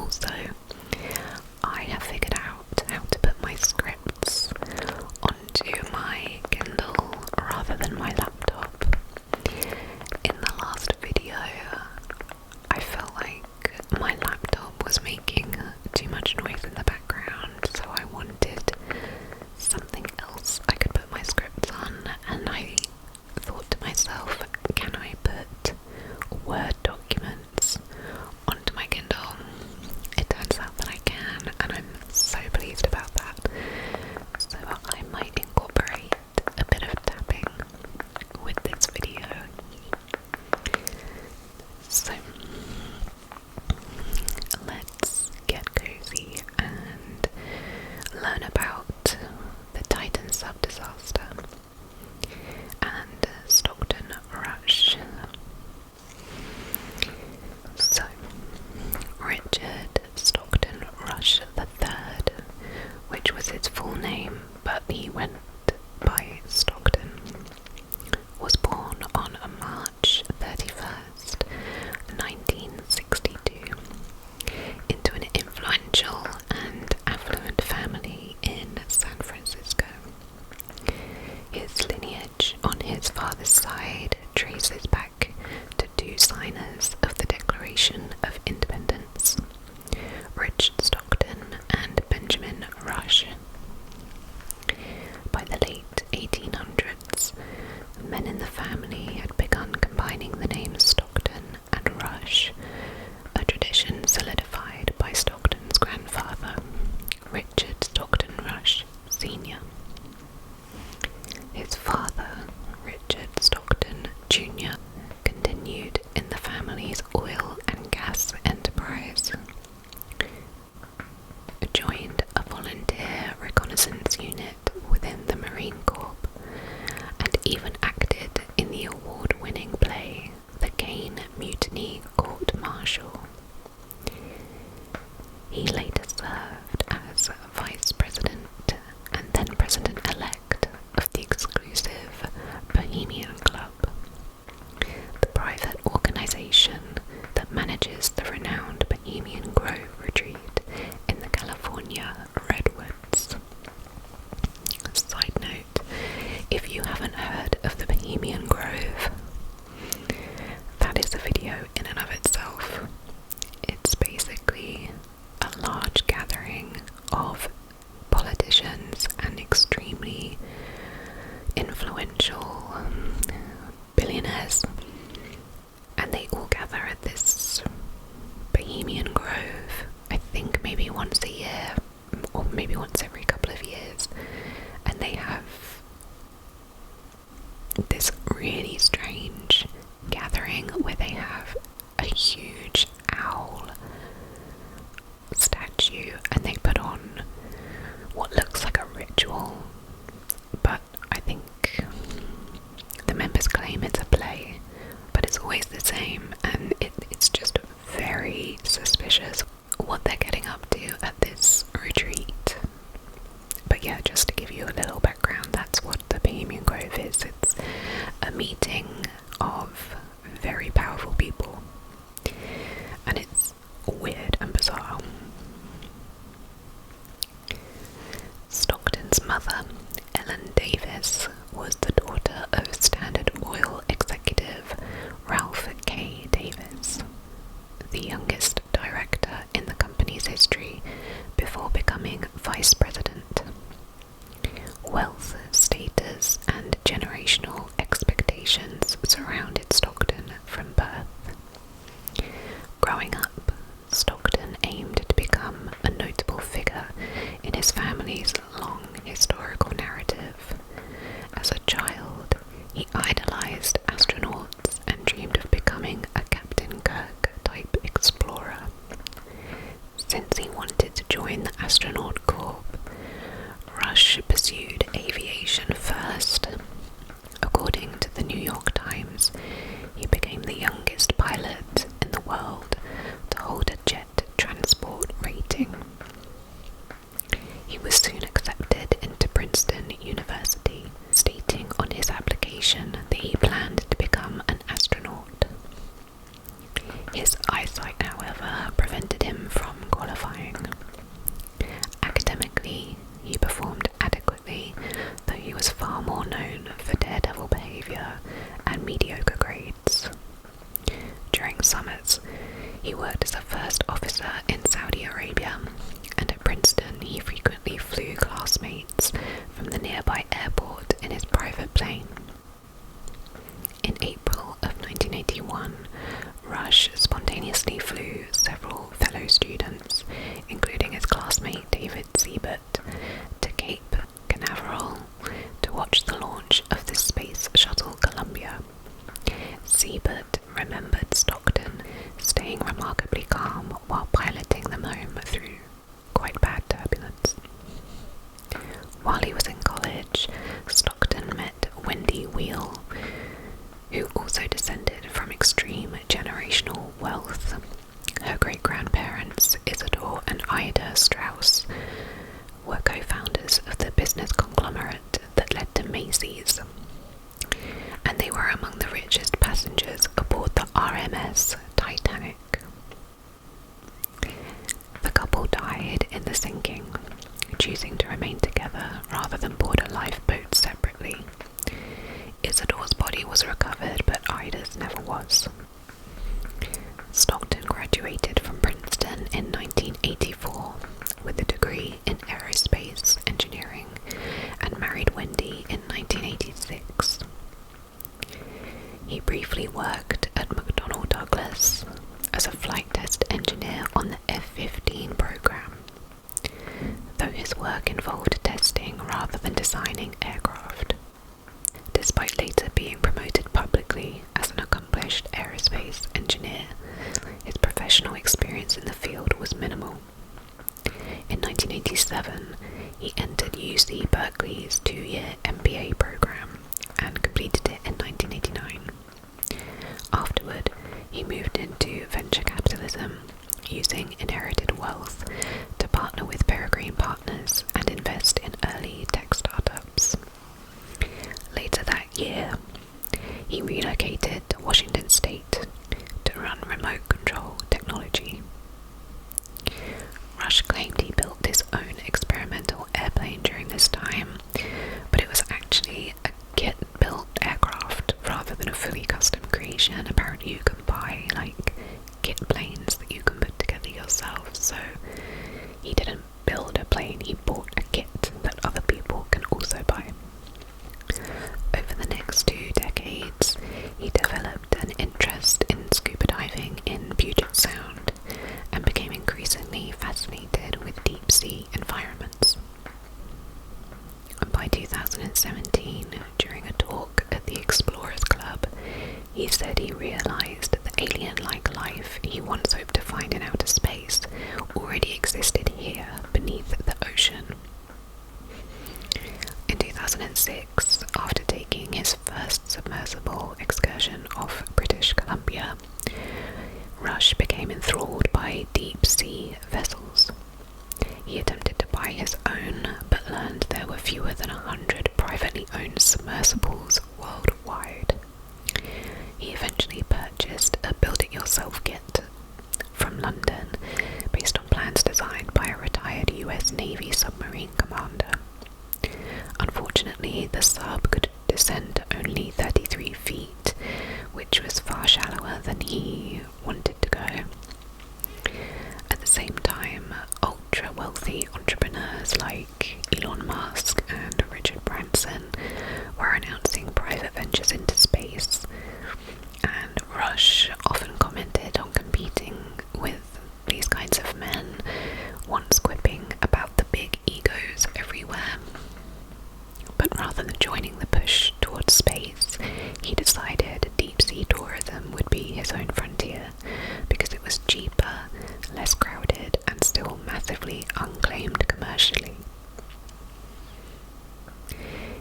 also I have figured out how to put my scripts onto my Kindle rather than my laptop. In the last video, I felt like my laptop was making too much noise in the background, so I wanted something else I could put my scripts on, and I thought to myself, can I put Word documents onto my Kindle? It turns out that I can, and I'm so pleased about that. So I might incorporate a bit of tapping with this video. So let's get cozy and learn about the Titan sub-disaster and Stockton Rush. So, Richard Stockton Rush III, which was his full name, but he went by Stockton, was born on March 31st, 1962, into an influential and affluent family in San Francisco. His lineage on his father's side traces back to two signers of the Declaration of Independence, Richard Stockton and Benjamin Rush. By the late 1800s, men in the family had begun combining the names Stockton and Rush, a tradition solidified by Stockton's grandfather, Richard Stockton Rush Sr. His father, Richard Stockton Jr., continued in the family's oil and gas enterprise, joined a volunteer reconnaissance unit within the Marine Corps, and even acted in the award-winning play The Caine Mutiny Court-Martial. He later served as Vice President and then President-elect of the exclusive Bohemian Club, the private organization that manages the renowned Bohemian Grove retreat in the California Redwoods. Side note, if you haven't heard of the Bohemian Grove, that is a video in and of itself. It's basically a large gathering of politicians and extremely influential billionaires, and they all gather at this Bohemian Grove, I think maybe once a year, or maybe once every couple of years, and they have this really strange gathering where they have a huge owl statue, and they put on what looks like a ritual, but I think the members claim it's a play, but it's always the same, and it's just very suspicious what they're getting up to at this retreat. But yeah, just to give you a little background, that's what the Bohemian Grove is. It's a meeting of very powerful people, and it's weird and bizarre. Stockton's mother, Ellen Davis, was the daughter of Standard Oil executive Ralph K. Davis, the youngest director in the company's history before becoming vice president. Wealth, status, and generational expectations surrounded Stockton from birth. Growing up, Stockton aimed to become a notable figure in his family's long historical narrative. As a child, he idolized astronauts and dreamed of becoming a Captain Kirk-type explorer. Since he wanted to join the astronaut corps, Rush pursued aviation first. According to the New York Times, he became the youngest pilot in the world to hold a jet transport rating. He was soon accepted into Princeton University, stating on his application that he planned to become an astronaut. His eyesight, however, prevented him from qualifying He worked as a first officer in Saudi Arabia, and at Princeton he frequently flew classmates from the nearby airport in his private plane. In April of 1981, Rush spontaneously flew several fellow students, including his classmate David Siebert, to Cape Canaveral to watch the launch of the Space Shuttle Columbia. Siebert remembered Stockton staying remarkably calm while piloting them home through quite bad turbulence. While he was in college, Stockton met Wendy Wheel, who also descended from extreme generational wealth. Her great-grandparents, Isidore and Ida Strauss, were co-founders of the business conglomerate that led to Macy's, and they were among the richest passengers aboard the RMS Titanic. The couple died in the sinking, choosing to remain together rather than board a lifeboat separately. Isidore's body was recovered, but Ida's never was. Stockton graduated from Princeton in 1984 with a degree in aerospace engineering and married Wendy in 1986. He briefly worked at McDonnell Douglas as a flight test engineer on the F-15 program, though his work involved testing rather than designing aircraft. Despite later being promoted publicly as an accomplished aerospace engineer, his professional experience in the field was minimal. In 1987, he entered UC Berkeley's 2-year MBA program and completed it in 1989. Afterward, he moved into venture capitalism, using inherited wealth to partner with Peregrine Partners and invest in early tech startups. Later that year, he relocated to Washington State to run remote control technology. Rush claimed he built his own experimental airplane during this time, but it was actually a kit-built aircraft rather than a fully custom creation. Apparently you can buy like kit planes that you can put together yourself, so he didn't build a plane, he bought a kit that other people can also buy. Over the next 2 decades, he developed an interest in scuba diving in Puget Sound and became increasingly fascinated with deep-sea environments. By 2017, during a talk at the Explorers Club, he said he realized that the alien-like life he once hoped to find in outer space already existed here beneath the ocean. In 2006, after taking his first submersible excursion off British Columbia, Rush became enthralled by deep-sea vessels. He attempted to buy his own, but learned there were fewer than 100 privately owned submersibles worldwide. He eventually purchased a build-it-yourself kit from London, based on plans designed by a retired US Navy submarine commander. Unfortunately, the sub could descend to only 33 feet, which was far shallower than he wanted to go. At the same time, ultra-wealthy entrepreneurs like Elon Musk and Richard Branson were announcing private ventures into space, and Rush often commented on competing with these kinds of men, once quipping about the big egos everywhere. But rather than joining the push towards space, he decided deep-sea tourism would be his own frontier because it was cheaper, less crowded, and still massively unclaimed commercially.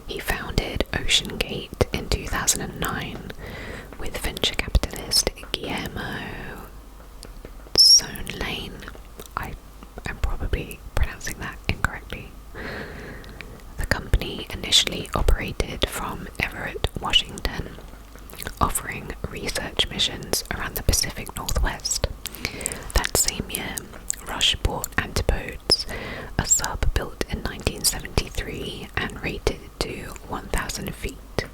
He founded Ocean Gate in 2009 with venture capitalist Guillermo Lane. I'm probably pronouncing that incorrectly. The company initially operated from Everett, Washington, offering research missions around the Pacific Northwest. That same year, Rush bought Antipodes, a sub built in 1973 and rated to 1,000 feet.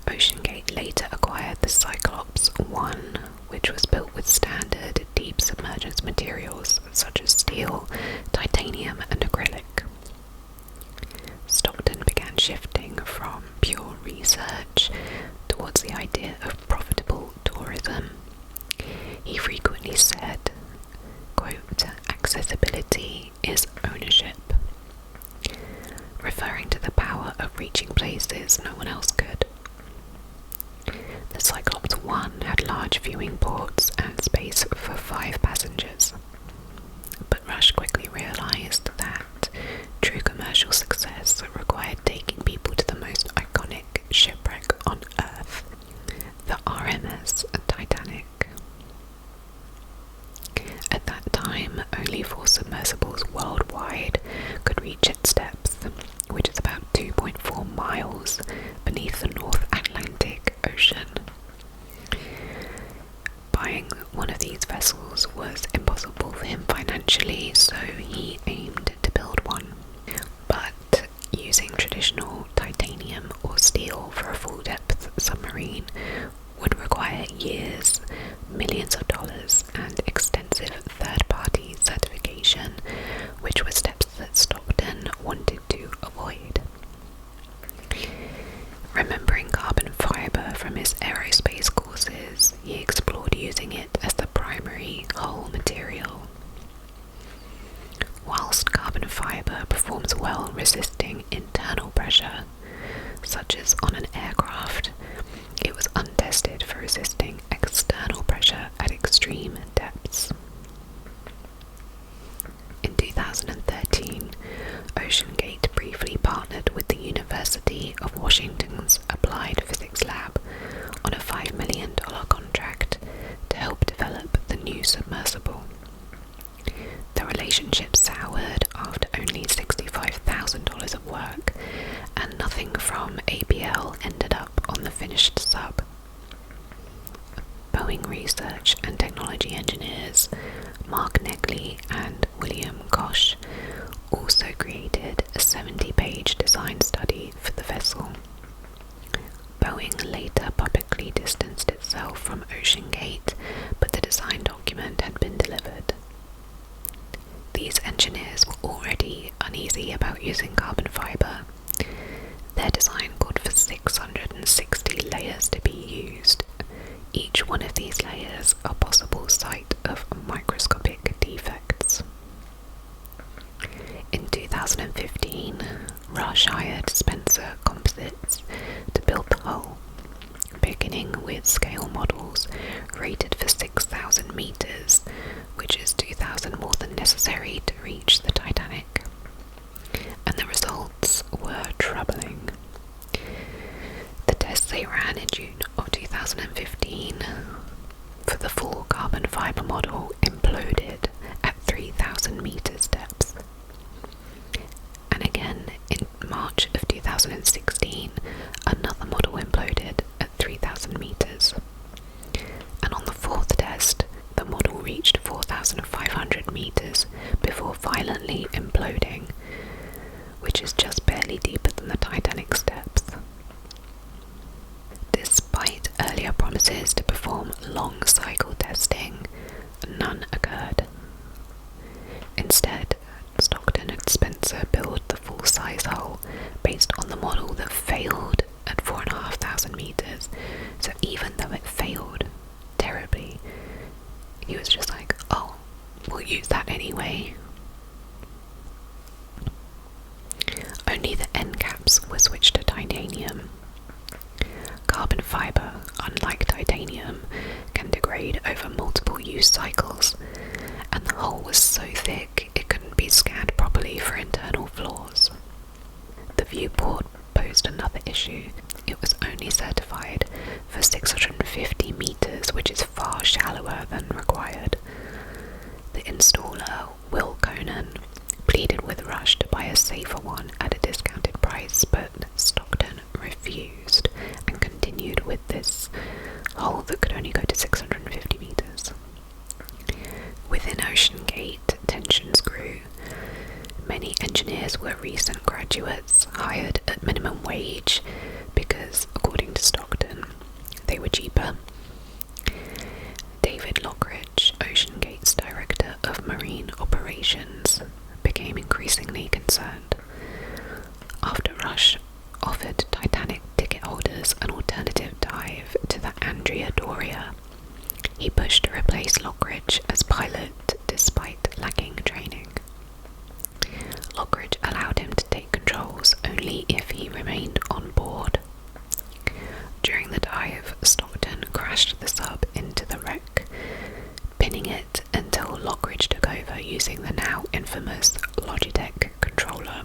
OceanGate later acquired the Cyclops 1, which was built with emergence materials such as steel, titanium, and acrylic. Stockton began shifting from pure research towards the idea of profitable tourism. He frequently said, quote, "Accessibility is ownership," referring to the power of reaching places no one else could. The Cyclops 1 had large viewing ports and space for 5 passengers, but Rush quickly realised that true commercial success required taking people to the most iconic shipwreck on Earth, the RMS Titanic. At that time, only 4 submersibles worldwide could reach its depth, which is about 2.4 miles beneath the North Atlantic Ocean. Buying one of these vessels was impossible for him financially, so he aimed to build one. But using traditional titanium or steel for a full-depth submarine would require years, millions of dollars, and extensive third-party certification, which were steps that Stockton wanted to avoid. Remembering carbon fibre from his aerospace courses, he explored using it as the primary hull material. Whilst carbon fibre performs well resisting internal pressure, such as on an aircraft, it was untested for resisting external pressure at extreme depths. In 2013, OceanGate briefly partnered with the University of Washington's Applied Physics Lab on a $5 million contract to help develop the new submersible. The relationship soured after only $65,000 of work, and nothing from APL ended up on the finished sub. Boeing research and technology engineers Mark Negley and William Koch also created a 70-page design study for the vessel. Boeing later publicly distanced itself from OceanGate, but the design document had been delivered. These engineers were already uneasy about using carbon fibre. Their design called for 660 layers to be used. Each one of these layers a possible site of microscopic defects. In 2015, Rush hired Spencer Composites to build the hull, beginning with scale models rated for 6,000 meters, which is 2,000 more than necessary to reach the Titanic. And the results were troubling. The tests they ran in June of 2015 for the full carbon fibre model imploded at 3,000 meters depth. And again in March of 2016, another model imploded at 3,000 meters. And on the 4th test, the model reached 4,500 meters before violently imploding, which is just barely deeper than the Titanic's depth. Despite earlier promises to perform long cycle testing, none occurred. Instead, Stockton and Spencer built the full-size hull based on the model that failed at 4,500 meters, so even though it failed terribly, he was just like, oh, we'll use that anyway. Only the end caps were switched to titanium. Carbon fibre, unlike titanium, can degrade over multiple use cycles, and the hull was so thick it couldn't be scanned properly for internal flaws. The viewport posed another issue. It was only certified for 650 meters, which is far shallower than required. The installer, Will Conan, pleaded with Rush to buy a safer one at a discounted price, but Stockton refused and continued with this hull that could only go to 650 meters. Within OceanGate, tensions grew. Many engineers were recent graduates hired at minimum wage because, according to Stockton, they were cheaper. David Lockridge, OceanGate's director, until Lockridge took over using the now infamous Logitech controller.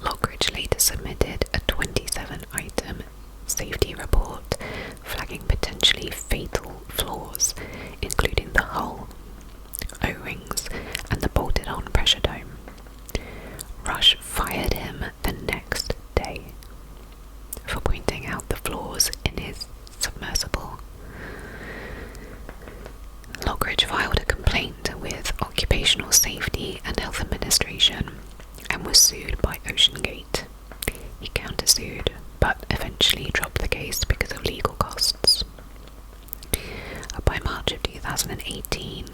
Lockridge later submitted a 27-item safety report flagging potentially fatal flaws, including the hull, O-rings, and the bolted-on pressure dome. Rush fired him the next day for pointing out the flaws in his submersible. Lockridge filed a complaint with Occupational Safety and Health Administration and was sued by OceanGate. He countersued, but eventually dropped the case because of legal costs. By March of 2018,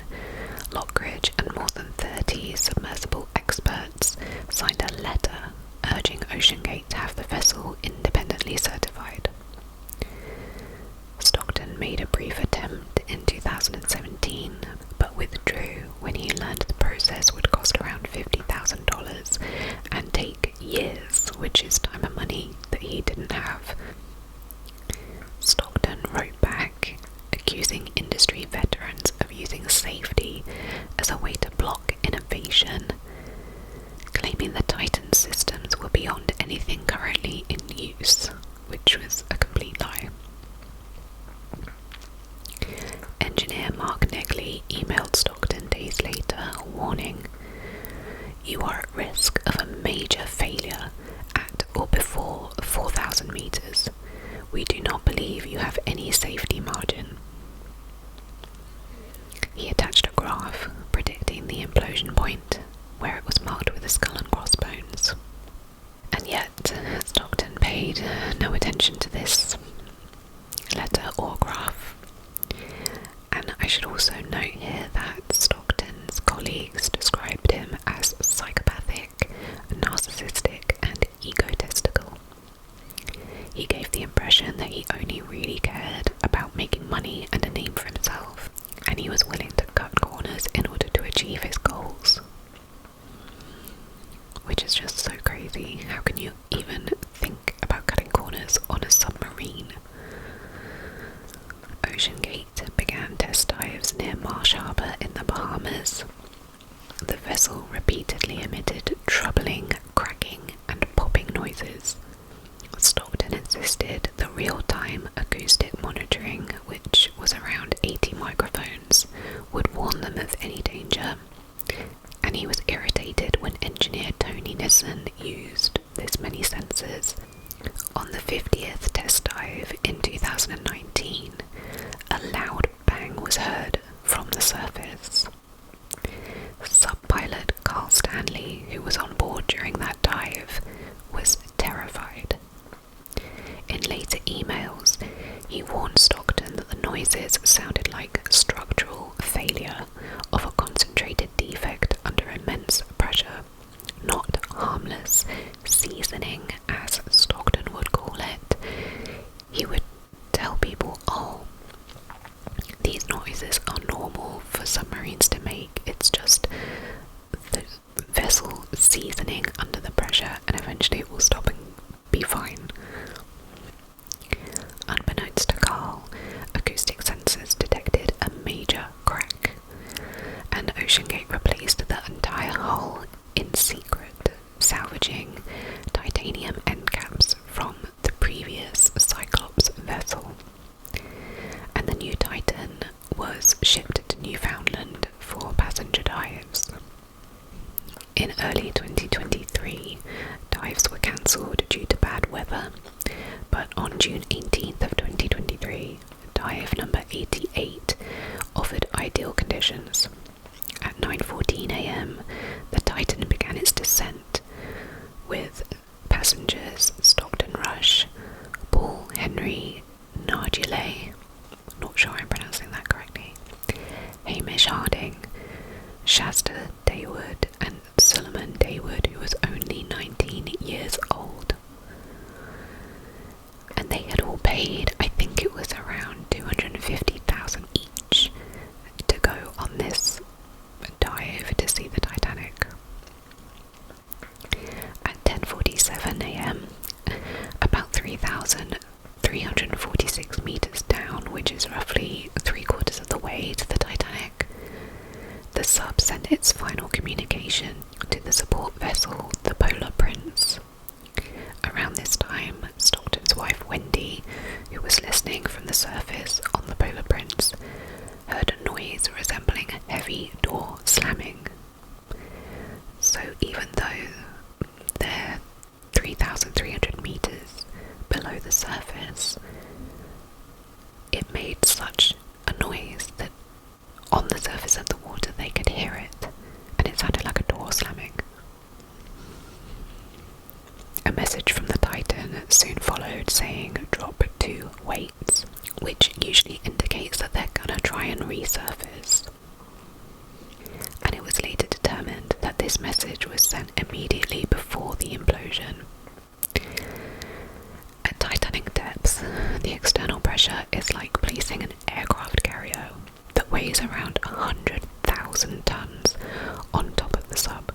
Lockridge and more than 30 submersible experts signed a letter urging OceanGate to have the vessel independently certified. Stockton made a brief attempt in 2017, but withdrew when he learned the process would cost around $50,000 and take years, which is time and money that he didn't have. Stockton wrote back, accusing industry veterans of using safety as a way to block innovation, claiming the Titan systems were beyond anything currently in use, which was a complete lie. Engineer Mark Negley emailed Stockton days later, warning, "You are at risk of a major failure at or before 4,000 meters. We do not believe you have any safety margin." He attached a graph predicting the implosion point, where it was marked with a skull and crossbones. And yet, Stockton paid no attention to this letter or graph. And I should also note here that Stockton's colleagues described him as psychopathic, narcissistic, and egotistical. He gave the impression that he only really cared about making money and a name for himself, and he was willing to cut corners in order to achieve his goals. Which is just so crazy. How can you even think about cutting corners on a submarine? OceanGate began test dives near Marsh Harbour in the Bahamas. The vessel repeatedly emitted troubling, cracking, and popping noises. Stockton insisted the real-time acoustic monitoring, which was around 80 microphones, would warn them of any danger, and he was irritated when engineer Tony Nissen used this many sensors. On the 50th test dive in 2019, a loud bang was heard from the surface. Sub-pilot Carl Stanley, who was on board during that dive, was terrified. In later emails, he warned Stockton that the noises sounded like structural failure of a concentrated defect under immense pressure, not harmless seasoning, as Stockton would call it. He would tell people, "Oh, these noises are normal for submarines to make. It's just the vessel seasoning under the pressure, and eventually it will stop and be fine." Unbeknownst to Carl, acoustic sensors detected a major crack, and OceanGate replaced the entire hull in secret, salvaging titanium end caps from the previous Cyclops vessel. And the new Titan was shipped to Newfoundland for passenger dives. In early 2023, dives were cancelled due to bad weather, but on June 18th of 2023, dive number 88 offered ideal conditions. At 9:14 a.m, the Titan began its descent, with passengers Stockton Rush, Paul Henry Nargile, not sure I'm pronouncing that correctly, Hamish Harding, Shasta Daywood, and Solomon Daywood, who was only 19 years old. And they had all paid, I think it was around $250,000 each, to go on this dive to see the Titanic. At 10:47 a.m, about 3,346 meters down, which is roughly 3/4 of the way to the Titanic, sub sent its final communication to the support vessel, the Polar Prince. Around this time, Stockton's wife Wendy, who was listening from the surface on the Polar Prince, heard a noise resembling a heavy door slamming. So even though they're 3,300 meters below the surface, it made such a noise that on the surface of the water they could hear it, and it sounded like a door slamming. A message from the Titan soon followed saying drop to weights, which usually indicates that they're gonna try and resurface. And it was later determined that this message was sent immediately before the implosion. At Titanic depths, the external pressure is like placing an aircraft carrier that weighs around 100,000 tons on top of the sub.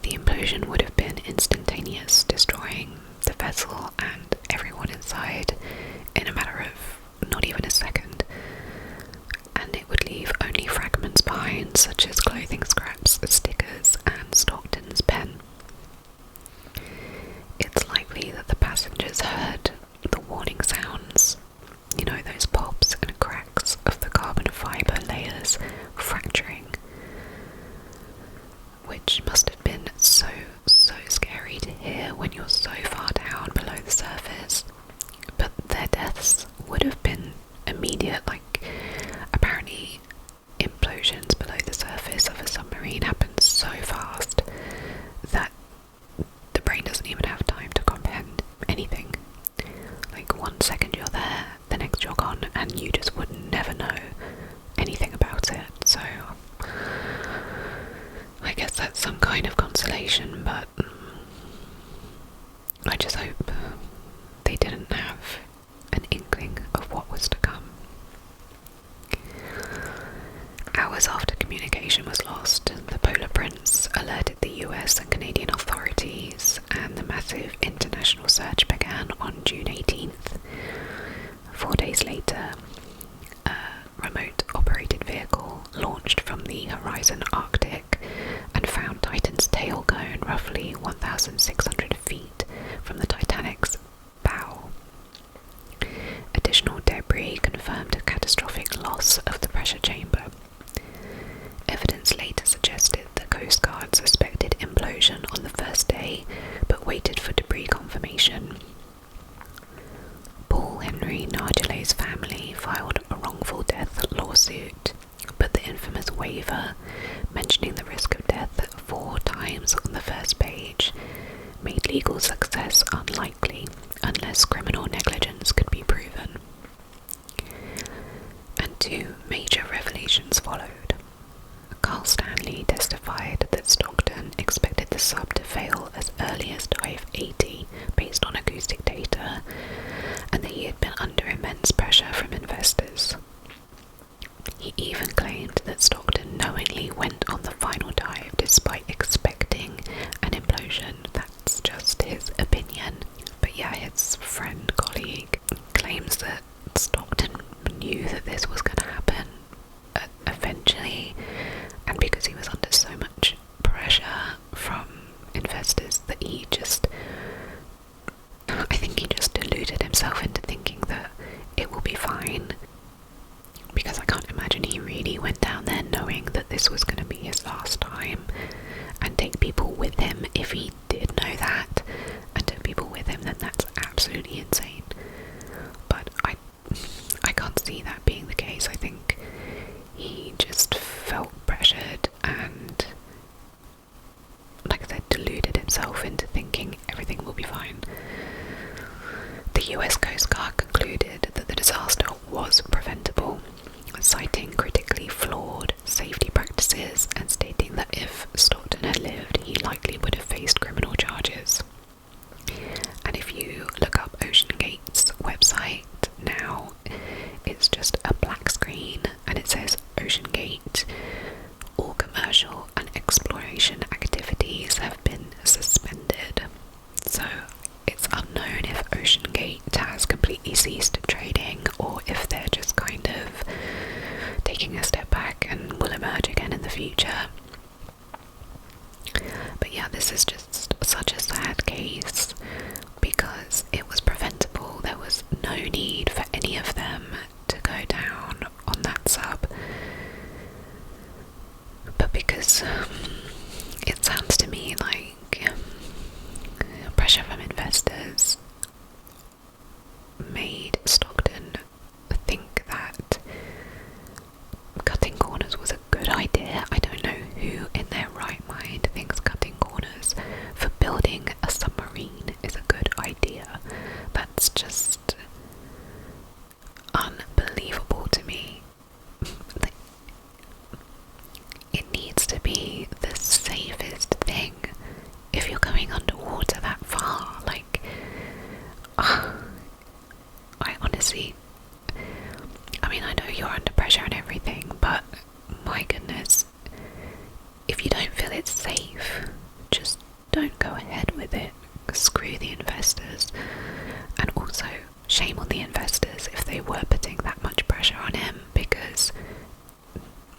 The implosion would have been instantaneous, destroying the vessel and everyone inside in a matter of not even a second, and it would leave only fragments behind, such as clothing scraps, stickers, and Stockton's pen. It's likely that the passengers heard the warning sounds, you know, those pops and cracks of the carbon fibre layers fracturing, which must have been so scary to hear when you're so far down below the surface. But their deaths would have been immediate. Like, apparently implosions below the surface of a submarine happen so fast that the brain doesn't even have time to comprehend anything. Like, 1 second you're there, the next you're gone, and you just would never know anything about it. So I guess that's some kind of consolation, but I just hope they didn't have an inkling of what was to come. Hours after communication was lost, the Polar Prince alerted the US and Canadian authorities, and the massive international search began on June 18th. 4 days later, a remote-operated vehicle launched from the Horizon Arctic and found Titan's tail cone roughly 1,600 feet from the Titanic's bow. Additional debris confirmed a catastrophic loss of the pressure chamber. Evidence later suggested the Coast Guard suspected implosion on the first day, but waited for debris confirmation. Paul Henry Nargelet's family filed a wrongful death lawsuit, but the infamous waiver, mentioning the risk of death 4 times on the first page, made legal success unlikely unless criminal negligence could be proven. And 2 major revelations followed. Carl Stanley testified that Stockton expected the sub to fail as early as dive 80 based on acoustic data, and that he had been under immense pressure from investors. He even claimed that Stockton knowingly went on the final dive despite expecting an implosion. That's just his opinion. But yeah, his friend, colleague, claims that Stockton knew that this was going to happen eventually, and because he was under so much pressure from investors that he just, I think he just deluded himself into thinking that it will be fine, because I can't imagine he really went down there knowing that this was going to be his last time, and take people with him. If he did know that and took people with him, then that's absolutely insane. But I can't see that being the case. I think he just felt pressured and, like I said, deluded himself into thinking everything will be fine. The US Coast Guard concluded that the disaster was preventable, citing critically flawed safety practices and stating that if Stockton had lived, he likely would have faced criminal charges. And if you look up OceanGate's website now, it's just a black screen and it says OceanGate, all commercial and exploration activities have been suspended. So it's unknown if OceanGate has completely ceased trading, or if they're just kind of taking a step back and will the future. But yeah, this is just such a sad case because it was preventable. There was no need for any of them to go down on that sub. But because it sounds to me like pressure from investors made Stockton think that cutting corners was a good idea. I don't know who in their right mind thinks cutting corners for building a submarine is a good idea. That's just unbelievable to me. It needs to be the safest thing if you're going underwater that far. Like, I honestly, I mean, I know you're under pressure and everything, but my goodness, if you don't feel it's safe, just don't go ahead with it. Screw the investors. And also, shame on the investors if they were putting that much pressure on him, because,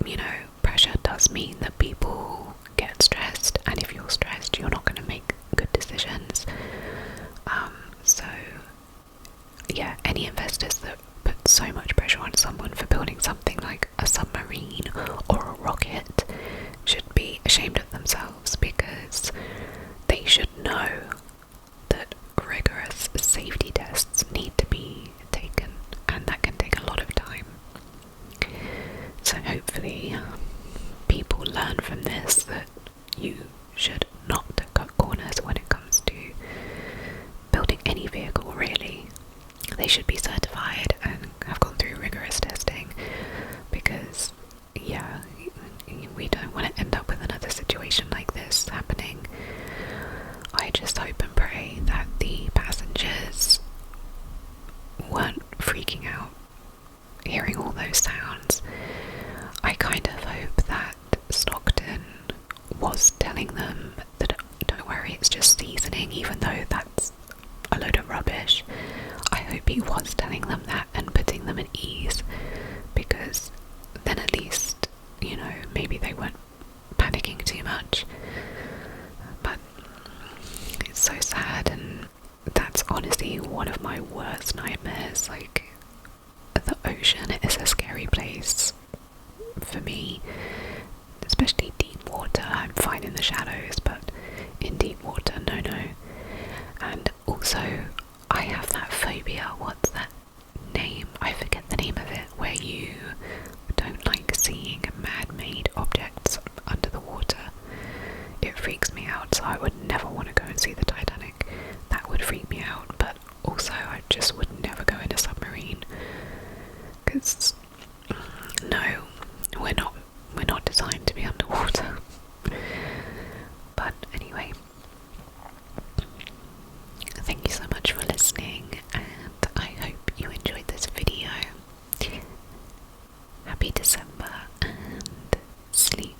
you know, pressure does mean that people get stressed, and if you're stressed, you're not going to make good decisions. So, yeah, any investors that put so much pressure on someone for building something like a submarine or a rocket should be ashamed of themselves, because they should know that rigorous safety tests need to be taken, and that can take a lot of time. So hopefully people learn from this that you should not cut corners when it comes to building any vehicle, really. They should be certified and have gone through rigorous testing, because yeah, we don't want to end up with another situation like this happening. I just hope and pray that the passengers weren't freaking out hearing all those sounds. I kind of hope that Stockton was telling them that don't worry, it's just seasoning, even though that's a load of rubbish. I hope he was telling them that and putting them at ease, because then at least, you know, maybe they weren't panicking too much. But it's so sad, and that's honestly one of my worst nightmares. Like, the ocean is a scary place for me, especially deep water. I'm fine in the shadows, but in deep water, no. And also, I have that phobia. What's that name? I forget the name of it, where you don't like seeing man-made objects under the water. It freaks me out, so I would never want to go and see the Titanic. That would freak me out. But also, I just would never go in a submarine, because no, we're not designed to be underwater. But anyway, thank you so much for listening, and I hope you enjoyed this video. Happy December, and sleep